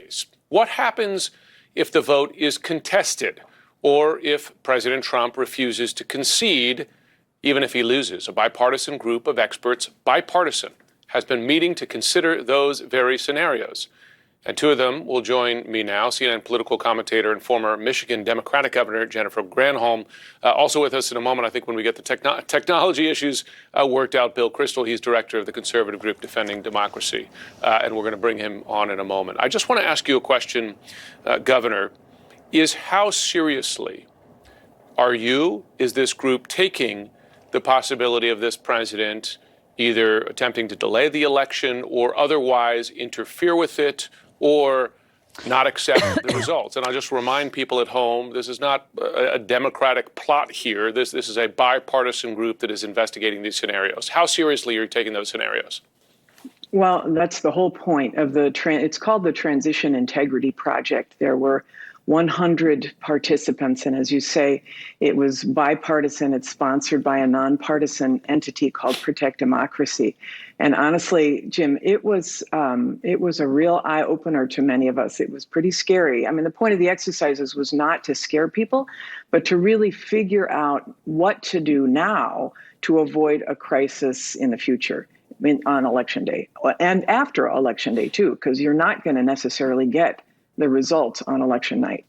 days. What happens if the vote is contested or if President Trump refuses to concede, even if he loses? A bipartisan group of experts, bipartisan, has been meeting to consider those very scenarios. And two of them will join me now. CNN political commentator and former Michigan Democratic Governor Jennifer Granholm. Also with us in a moment, I think, when we get the technology issues worked out, Bill Kristol. He's director of the conservative group Defending Democracy. And we're going to bring him on in a moment. I just want to ask you a question, Governor, is how seriously is this group taking the possibility of this president either attempting to delay the election or otherwise interfere with it or not accept the results? And I'll just remind people at home, this is not a Democratic plot here. This is a bipartisan group that is investigating these scenarios. How seriously are you taking those scenarios? Well, that's the whole point of it's called the Transition Integrity Project. There were 100 participants, and as you say, it was bipartisan. It's sponsored by a nonpartisan entity called Protect Democracy. And honestly, Jim, it was a real eye-opener to many of us. It was pretty scary. I mean, the point of the exercises was not to scare people, but to really figure out what to do now to avoid a crisis in the future. On Election Day and after Election Day, too, because you're not going to necessarily get the results on election night.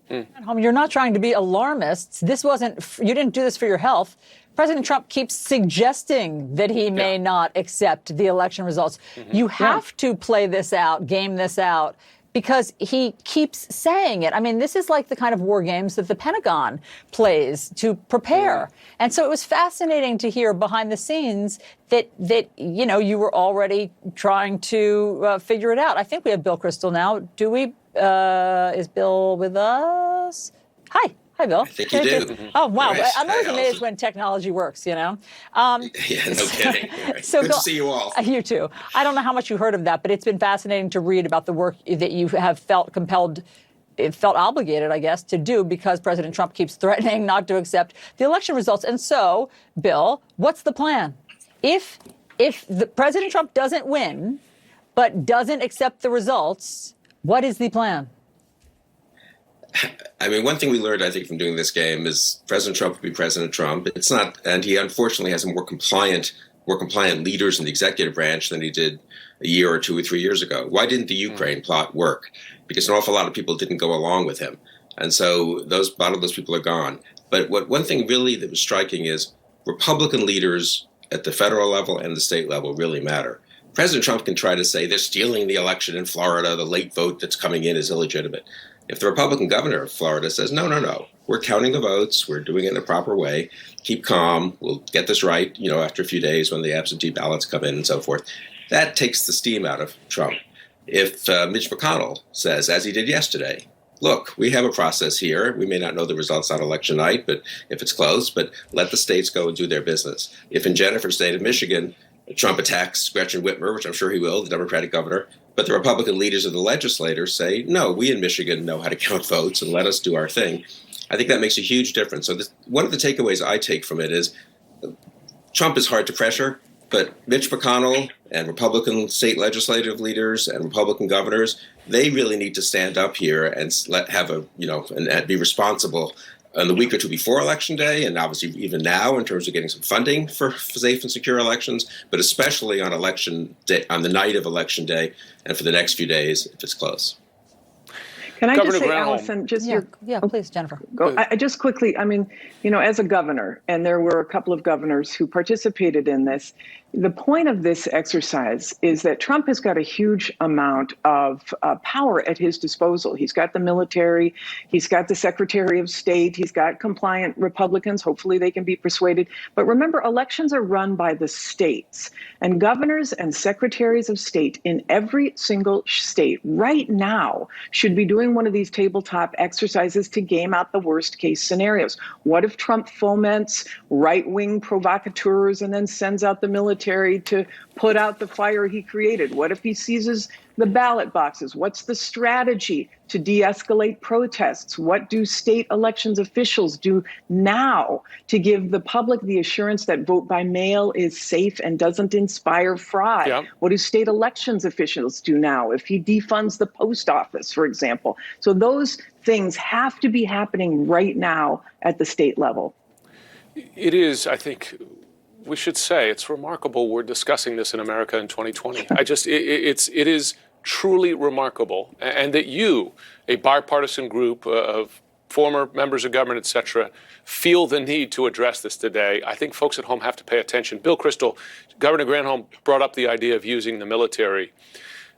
You're not trying to be alarmists. You didn't do this for your health. President Trump keeps suggesting that he may not accept the election results. You have to play this out, game this out, because he keeps saying it. I mean, this is like the kind of war games that the Pentagon plays to prepare. And so it was fascinating to hear behind the scenes that you were already trying to figure it out. I think we have Bill Kristol now. Do we? Is Bill with us? Hi, Bill. I think you do. Oh, wow. Nice. I'm always amazed when technology works, Yeah, no kidding. So Good to see you all. You too. I don't know how much you heard of that, but it's been fascinating to read about the work that you have felt obligated, I guess, to do because President Trump keeps threatening not to accept the election results. And so, Bill, what's the plan? If the President Trump doesn't win, but doesn't accept the results, what is the plan? I mean, one thing we learned, I think, from doing this game is President Trump will be President Trump. It's not, and he unfortunately has more compliant leaders in the executive branch than he did a year or 2 or 3 years ago. Why didn't the Ukraine plot work? Because an awful lot of people didn't go along with him. And so a lot of those people are gone. But one thing really that was striking is Republican leaders at the federal level and the state level really matter. President Trump can try to say they're stealing the election in Florida, the late vote that's coming in is illegitimate. If the Republican governor of Florida says, no, we're counting the votes, we're doing it in a proper way, keep calm, we'll get this right, after a few days when the absentee ballots come in and so forth, that takes the steam out of Trump. If Mitch McConnell says, as he did yesterday, look, we have a process here. We may not know the results on election night, but if it's close, but let the states go and do their business. If in Jennifer's state of Michigan, Trump attacks Gretchen Whitmer, which I'm sure he will, the Democratic governor, but the Republican leaders of the legislature say, no, we in Michigan know how to count votes and let us do our thing. I think that makes a huge difference. So one of the takeaways I take from it is Trump is hard to pressure, but Mitch McConnell and Republican state legislative leaders and Republican governors, they really need to stand up here and and be responsible in the week or two before Election Day, and obviously even now in terms of getting some funding for safe and secure elections, but especially on Election Day, on the night of Election Day, and for the next few days if it's close. Can I Governor just say, Granholm. Allison, Please, Jennifer. I just quickly, as a governor, and there were a couple of governors who participated in this, the point of this exercise is that Trump has got a huge amount of power at his disposal. He's got the military, he's got the Secretary of State, he's got compliant Republicans. Hopefully they can be persuaded. But remember, elections are run by the states, and governors and secretaries of state in every single state right now should be doing one of these tabletop exercises to game out the worst case scenarios. What if Trump foments right-wing provocateurs and then sends out the military to put out the fire he created? What if he seizes the ballot boxes? What's the strategy to de-escalate protests? What do state elections officials do now to give the public the assurance that vote by mail is safe and doesn't inspire fraud? Yeah. What do state elections officials do now if he defunds the post office, for example? So those things have to be happening right now at the state level. It is, I think, we should say, it's remarkable we're discussing this in America in 2020. It is truly remarkable. And that you, a bipartisan group of former members of government, et cetera, feel the need to address this today. I think folks at home have to pay attention. Bill Kristol, Governor Granholm brought up the idea of using the military.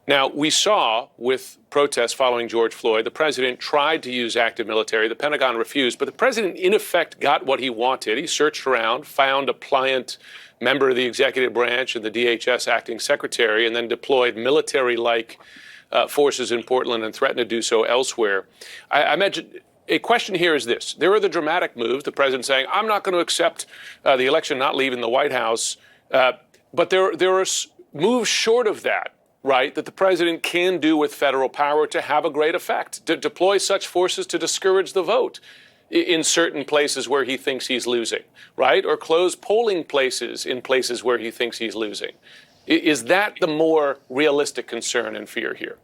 Now, we saw with protests following George Floyd, the president tried to use active military. The Pentagon refused, but the president, in effect, got what he wanted. He searched around, found a pliant member of the executive branch and the DHS acting secretary, and then deployed military-like forces in Portland and threatened to do so elsewhere. I imagine a question here is this. There are the dramatic moves, the president saying, I'm not going to accept the election not leaving the White House. But there are moves short of that, right, that the president can do with federal power to have a great effect, to deploy such forces to discourage the vote in certain places where he thinks he's losing, right, or close polling places in places where he thinks he's losing. Is that the more realistic concern and fear here?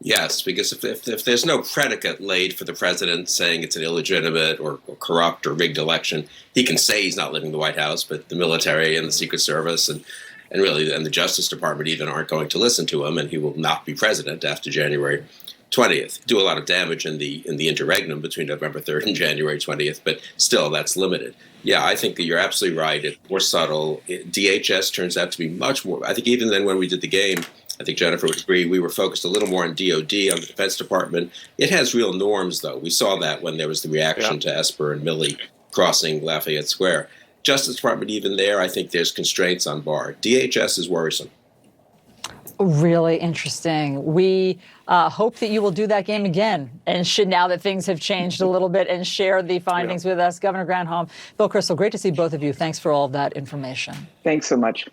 Yes, because if there's no predicate laid for the president saying it's an illegitimate or corrupt or rigged election, he can say he's not leaving the White House, but the military and the Secret Service and the Justice Department even aren't going to listen to him, and he will not be president after January 20th. Do a lot of damage in the interregnum between November 3rd and January 20th, but still, that's limited. Yeah, I think that you're absolutely right. It's more subtle. DHS turns out to be much more. I think even then when we did the game, I think Jennifer would agree, we were focused a little more on DOD, on the Defense Department. It has real norms, though. We saw that when there was the reaction to Esper and Milley crossing Lafayette Square. Justice Department, even there, I think there's constraints on Barr. DHS is worrisome. Really interesting. We hope that you will do that game again, and should, now that things have changed a little bit, and share the findings with us. Governor Granholm, Bill Kristol, great to see both of you. Thanks for all of that information. Thanks so much.